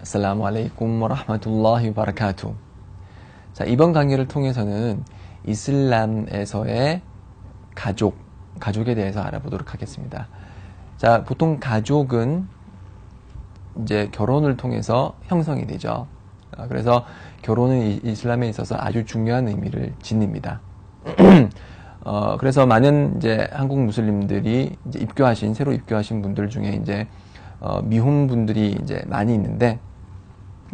아살라무 알레이쿰 와라흐마툴라히 와바라카투. 자, 이번 강의를 통해서는 이슬람에서의 가족에 대해서 알아보도록 하겠습니다. 자, 보통 가족은 이제 결혼을 통해서 형성이 되죠. 그래서 결혼은 이슬람에 있어서 아주 중요한 의미를 지닙니다. 그래서 많은 이제 한국 무슬림들이 이제 새로 입교하신 분들 중에 이제 미혼 분들이 이제 많이 있는데,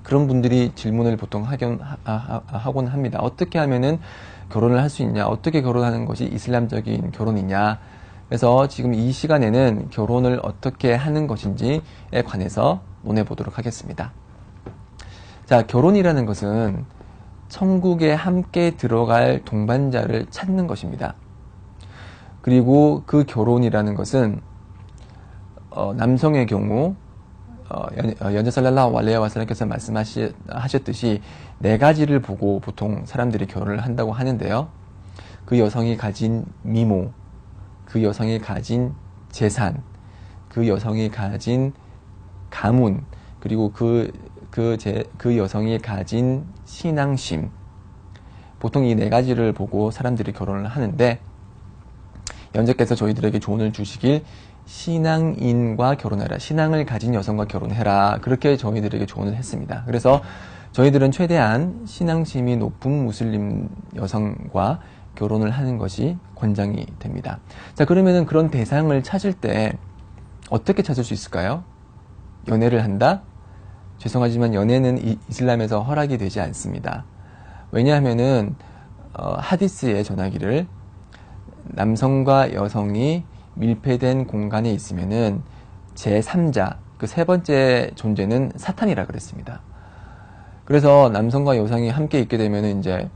그런 분들이 질문을 보통 하곤 합니다. 어떻게 하면은 결혼을 할 수 있냐? 어떻게 결혼하는 것이 이슬람적인 결혼이냐? 그래서 지금 이 시간에는 결혼을 어떻게 하는 것인지에 관해서 논해보도록 하겠습니다. 자, 결혼이라는 것은 천국에 함께 들어갈 동반자를 찾는 것입니다. 그리고 그 결혼이라는 것은 남성의 경우 연자 살랄라후 알레이히 와살람께서 말씀하셨듯이 네 가지를 보고 보통 사람들이 결혼을 한다고 하는데요. 그 여성이 가진 미모, 그 여성이 가진 재산, 그 여성이 가진 가문, 그리고 그 여성이 가진 신앙심. 보통 이 네 가지를 보고 사람들이 결혼을 하는데, 연재께서 저희들에게 조언을 주시길 신앙인과 결혼해라, 신앙을 가진 여성과 결혼해라, 그렇게 저희들에게 조언을 했습니다. 그래서 저희들은 최대한 신앙심이 높은 무슬림 여성과 결혼을 하는 것이 권장이 됩니다. 자, 그러면은 그런 대상을 찾을 때 어떻게 찾을 수 있을까요? 연애를 한다? 죄송하지만 연애는 이슬람에서 허락이 되지 않습니다. 왜냐하면은 하디스에 전하기를 남성과 여성이 밀폐된 공간에 있으면은 제3자, 그 세 번째 존재는 사탄이라 그랬습니다. 그래서 남성과 여성이 함께 있게 되면은 이제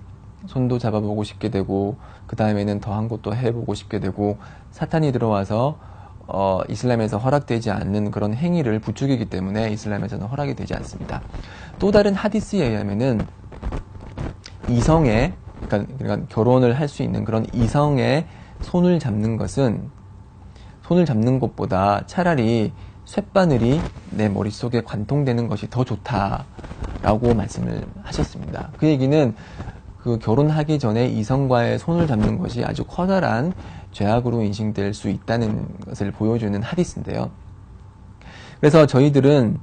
손도 잡아보고 싶게 되고, 그 다음에는 더한 것도 해보고 싶게 되고, 사탄이 들어와서 이슬람에서 허락되지 않는 그런 행위를 부추기기 때문에 이슬람에서는 허락이 되지 않습니다. 또 다른 하디스에 의하면은 이성의, 그러니까 결혼을 할 수 있는 그런 이성의 손을 잡는 것보다 차라리 쇳바늘이 내 머릿속에 관통되는 것이 더 좋다라고 말씀을 하셨습니다. 그 얘기는 그 결혼하기 전에 이성과의 손을 잡는 것이 아주 커다란 죄악으로 인식될 수 있다는 것을 보여주는 하디스인데요. 그래서 저희들은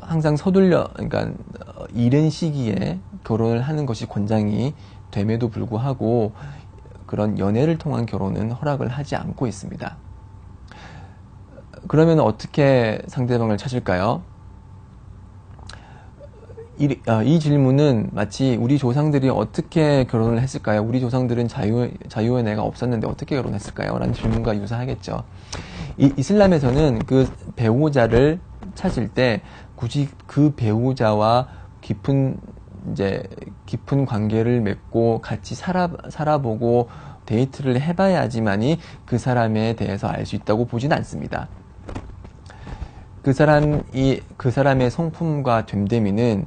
항상 그러니까 이른 시기에 결혼을 하는 것이 권장이 됨에도 불구하고 그런 연애를 통한 결혼은 허락을 하지 않고 있습니다. 그러면 어떻게 상대방을 찾을까요? 이 질문은 마치 우리 조상들이 어떻게 결혼을 했을까요? 우리 조상들은 자유연애가 없었는데 어떻게 결혼했을까요? 라는 질문과 유사하겠죠. 이슬람에서는 그 배우자를 찾을 때 굳이 그 배우자와 깊은 관계를 맺고 같이 살아보고 데이트를 해봐야지만이 그 사람에 대해서 알 수 있다고 보진 않습니다. 그 사람의 성품과 됨됨이는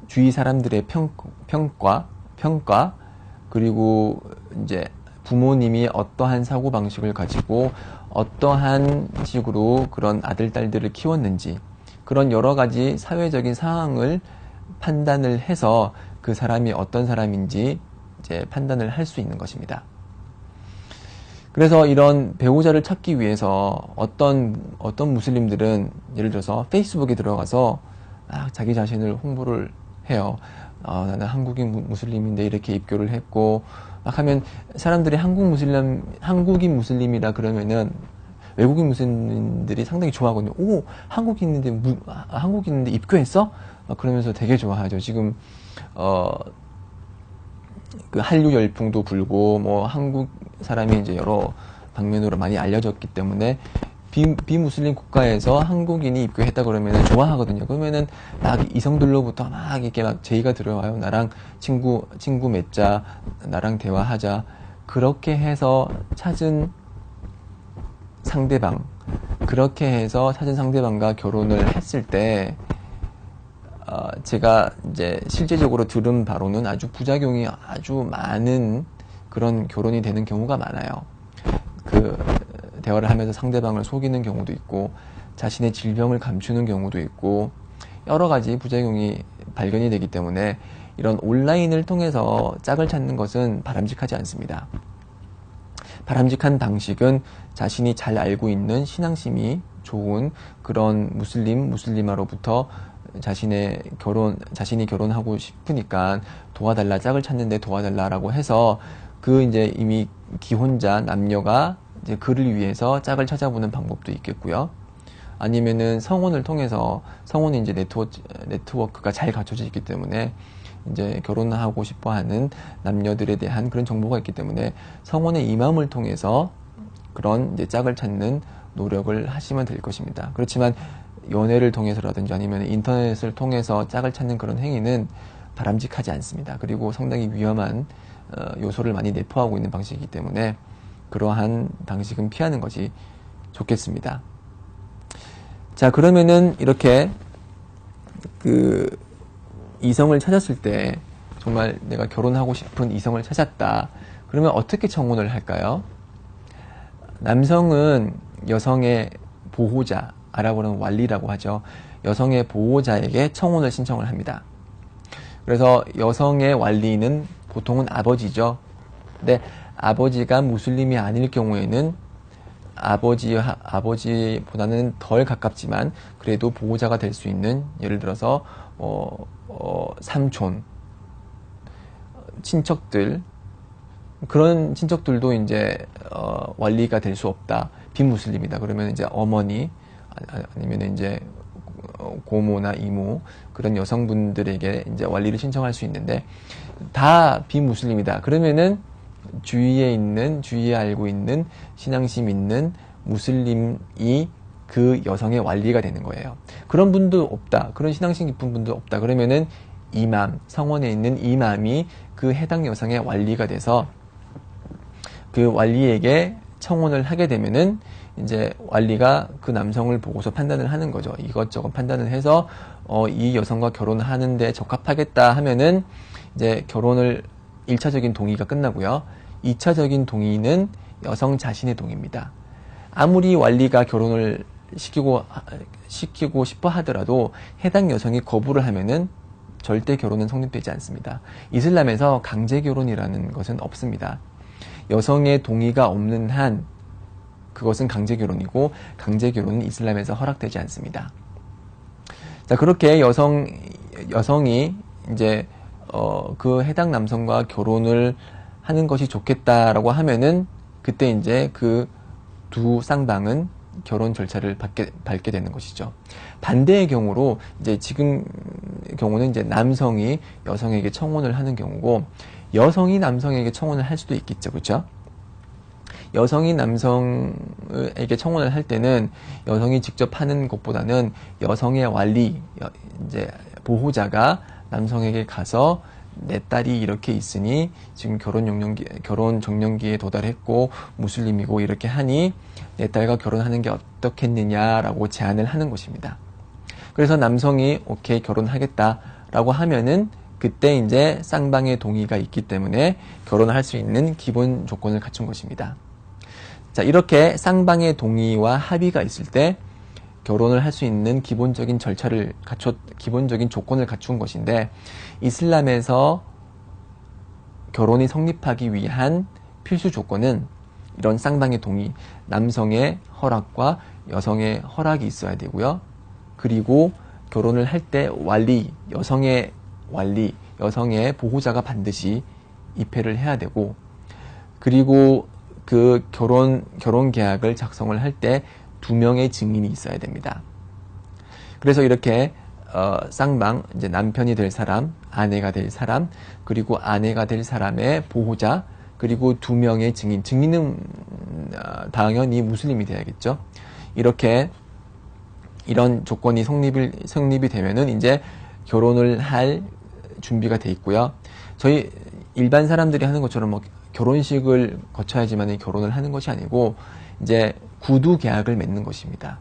주위 사람들의 평가, 그리고 이제 부모님이 어떠한 사고방식을 가지고 어떠한 식으로 그런 아들, 딸들을 키웠는지, 그런 여러 가지 사회적인 상황을 판단을 해서 그 사람이 어떤 사람인지 이제 판단을 할 수 있는 것입니다. 그래서 이런 배우자를 찾기 위해서 어떤 무슬림들은 예를 들어서 페이스북에 들어가서 자기 자신을 홍보를 해요. 나는 한국인 무슬림인데 이렇게 입교를 했고, 막 하면 사람들이 한국인 무슬림이라 그러면은 외국인 무슬림들이 상당히 좋아하거든요. 오, 한국인인데 입교했어? 그러면서 되게 좋아하죠. 지금 그 한류 열풍도 불고, 뭐 한국 사람이 이제 여러 방면으로 많이 알려졌기 때문에 비무슬림 국가에서 한국인이 입교했다 그러면은 좋아하거든요. 그러면은 막 이성들로부터 막 이렇게 막 제의가 들어와요. 나랑 친구 맺자, 나랑 대화하자. 그렇게 해서 찾은 상대방과 결혼을 했을 때, 제가 이제 실제적으로 들은 바로는 아주 부작용이 아주 많은 그런 결혼이 되는 경우가 많아요. 그 대화를 하면서 상대방을 속이는 경우도 있고, 자신의 질병을 감추는 경우도 있고, 여러 가지 부작용이 발견이 되기 때문에 이런 온라인을 통해서 짝을 찾는 것은 바람직하지 않습니다. 바람직한 방식은 자신이 잘 알고 있는 신앙심이 좋은 그런 무슬리마로부터 자신이 결혼하고 싶으니까 도와달라, 짝을 찾는데 도와달라라고 해서 이제 이미 기혼자 남녀가 이제 그를 위해서 짝을 찾아보는 방법도 있겠고요. 아니면은 성혼을 통해서, 성혼이 이제 네트워크가 잘 갖춰져 있기 때문에 이제 결혼하고 싶어 하는 남녀들에 대한 그런 정보가 있기 때문에 성혼의 임함을 통해서 그런 이제 짝을 찾는 노력을 하시면 될 것입니다. 그렇지만 연애를 통해서라든지 아니면 인터넷을 통해서 짝을 찾는 그런 행위는 바람직하지 않습니다. 그리고 상당히 위험한 요소를 많이 내포하고 있는 방식이기 때문에 그러한 방식은 피하는 것이 좋겠습니다. 자, 그러면은 이렇게 이성을 찾았을 때 정말 내가 결혼하고 싶은 이성을 찾았다. 그러면 어떻게 청혼을 할까요? 남성은 여성의 보호자, 아랍어로는 왈리라고 하죠. 여성의 보호자에게 청혼을 신청을 합니다. 그래서 여성의 왈리는 보통은 아버지죠. 근데 아버지가 무슬림이 아닐 경우에는 아버지보다는 덜 가깝지만 그래도 보호자가 될 수 있는, 예를 들어서 삼촌, 친척들, 그런 친척들도 이제 왈리가 될 수 없다. 빈무슬림이다. 그러면 이제 어머니 아니면 이제 고모나 이모, 그런 여성분들에게 이제 왈리를 신청할 수 있는데 다 빈무슬림이다. 그러면은 주위에 알고 있는 신앙심 있는 무슬림이 그 여성의 왈리가 되는 거예요. 그런 분도 없다. 그런 신앙심 깊은 분도 없다. 그러면은 이맘, 성원에 있는 이맘이 그 해당 여성의 왈리가 돼서 그 왈리에게 청혼을 하게 되면은 이제 왈리가 그 남성을 보고서 판단을 하는 거죠. 이것저것 판단을 해서 이 여성과 결혼하는데 적합하겠다 하면은 이제 결혼을 1차적인 동의가 끝나고요. 2차적인 동의는 여성 자신의 동의입니다. 아무리 왈리가 결혼을 시키고 싶어 하더라도 해당 여성이 거부를 하면은 절대 결혼은 성립되지 않습니다. 이슬람에서 강제 결혼이라는 것은 없습니다. 여성의 동의가 없는 한 그것은 강제 결혼이고, 강제 결혼은 이슬람에서 허락되지 않습니다. 자, 그렇게 여성이 이제 그 해당 남성과 결혼을 하는 것이 좋겠다라고 하면은 그때 이제 그 두 쌍방은 결혼 절차를 밟게 되는 것이죠. 반대의 경우로 이제 지금 경우는 이제 남성이 여성에게 청혼을 하는 경우고, 여성이 남성에게 청혼을 할 수도 있겠죠, 그렇죠? 여성이 남성에게 청혼을 할 때는 여성이 직접 하는 것보다는 여성의 왈리, 이제 보호자가 남성에게 가서 내 딸이 이렇게 있으니 지금 결혼 정년기에 도달했고 무슬림이고 이렇게 하니 내 딸과 결혼하는 게 어떻겠느냐라고 제안을 하는 것입니다. 그래서 남성이 오케이 결혼하겠다라고 하면은 그때 이제 쌍방의 동의가 있기 때문에 결혼을 할 수 있는 기본 조건을 갖춘 것입니다. 자, 이렇게 쌍방의 동의와 합의가 있을 때 결혼을 할 수 있는 기본적인 기본적인 조건을 갖춘 것인데, 이슬람에서 결혼이 성립하기 위한 필수 조건은 이런 쌍방의 동의, 남성의 허락과 여성의 허락이 있어야 되고요. 그리고 결혼을 할 때 여성의 보호자가 반드시 입회를 해야 되고, 그리고 그 결혼 계약을 작성을 할 때 2명의 증인이 있어야 됩니다. 그래서 이렇게 쌍방, 이제 남편이 될 사람, 아내가 될 사람, 그리고 아내가 될 사람의 보호자, 그리고 2명의 증인은 당연히 무슬림이 돼야겠죠. 이런 조건이 성립이 되면은 이제 결혼을 할 준비가 돼 있고요. 저희 일반 사람들이 하는 것처럼 뭐 결혼식을 거쳐야지만 결혼을 하는 것이 아니고 이제 구두 계약을 맺는 것입니다.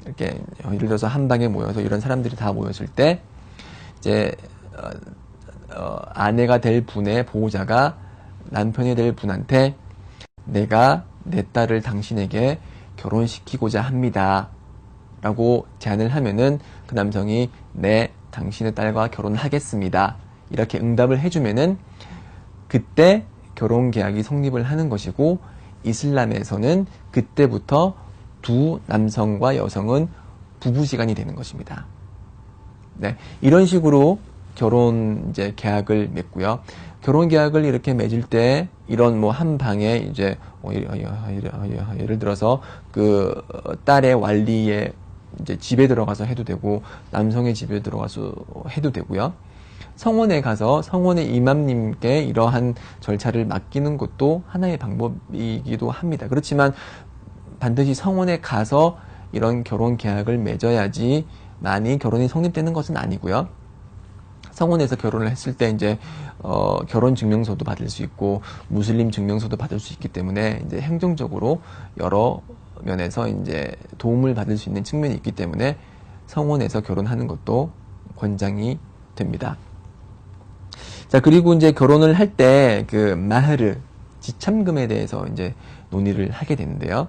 이렇게 예를 들어서 한 방에 모여서 이런 사람들이 다 모였을 때 이제 아내가 될 분의 보호자가 남편이 될 분한테 내가 내 딸을 당신에게 결혼시키고자 합니다 라고 제안을 하면은 그 남성이 네, 당신의 딸과 결혼하겠습니다. 이렇게 응답을 해주면은 그때 결혼계약이 성립을 하는 것이고, 이슬람에서는 그때부터 두 남성과 여성은 부부지간이 되는 것입니다. 네, 이런 식으로 결혼 이제 계약을 맺고요. 결혼 계약을 이렇게 맺을 때 이런 뭐 한 방에 이제 예를 들어서 그 딸의 완리의 이제 집에 들어가서 해도 되고, 남성의 집에 들어가서 해도 되고요. 성원에 가서 성원의 이맘님께 이러한 절차를 맡기는 것도 하나의 방법이기도 합니다. 그렇지만 반드시 성원에 가서 이런 결혼 계약을 맺어야지만이 결혼이 성립되는 것은 아니고요. 성원에서 결혼을 했을 때 이제 결혼 증명서도 받을 수 있고 무슬림 증명서도 받을 수 있기 때문에 이제 행정적으로 여러 면에서 이제 도움을 받을 수 있는 측면이 있기 때문에 성원에서 결혼하는 것도 권장이 됩니다. 자, 그리고 이제 결혼을 할 때 그 마흐르, 지참금에 대해서 이제 논의를 하게 되는데요.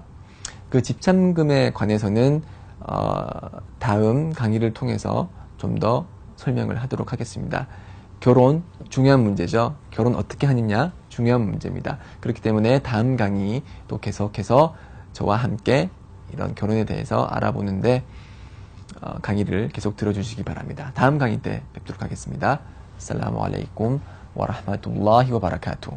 그 지참금에 관해서는 다음 강의를 통해서 좀 더 설명을 하도록 하겠습니다. 결혼 중요한 문제죠. 결혼 어떻게 하느냐 중요한 문제입니다. 그렇기 때문에 다음 강의 또 계속해서 저와 함께 이런 결혼에 대해서 알아보는데 강의를 계속 들어주시기 바랍니다. 다음 강의 때 뵙도록 하겠습니다. 아살라무 알레이쿰 와 라흐마투ல்லா히 와 바라카투.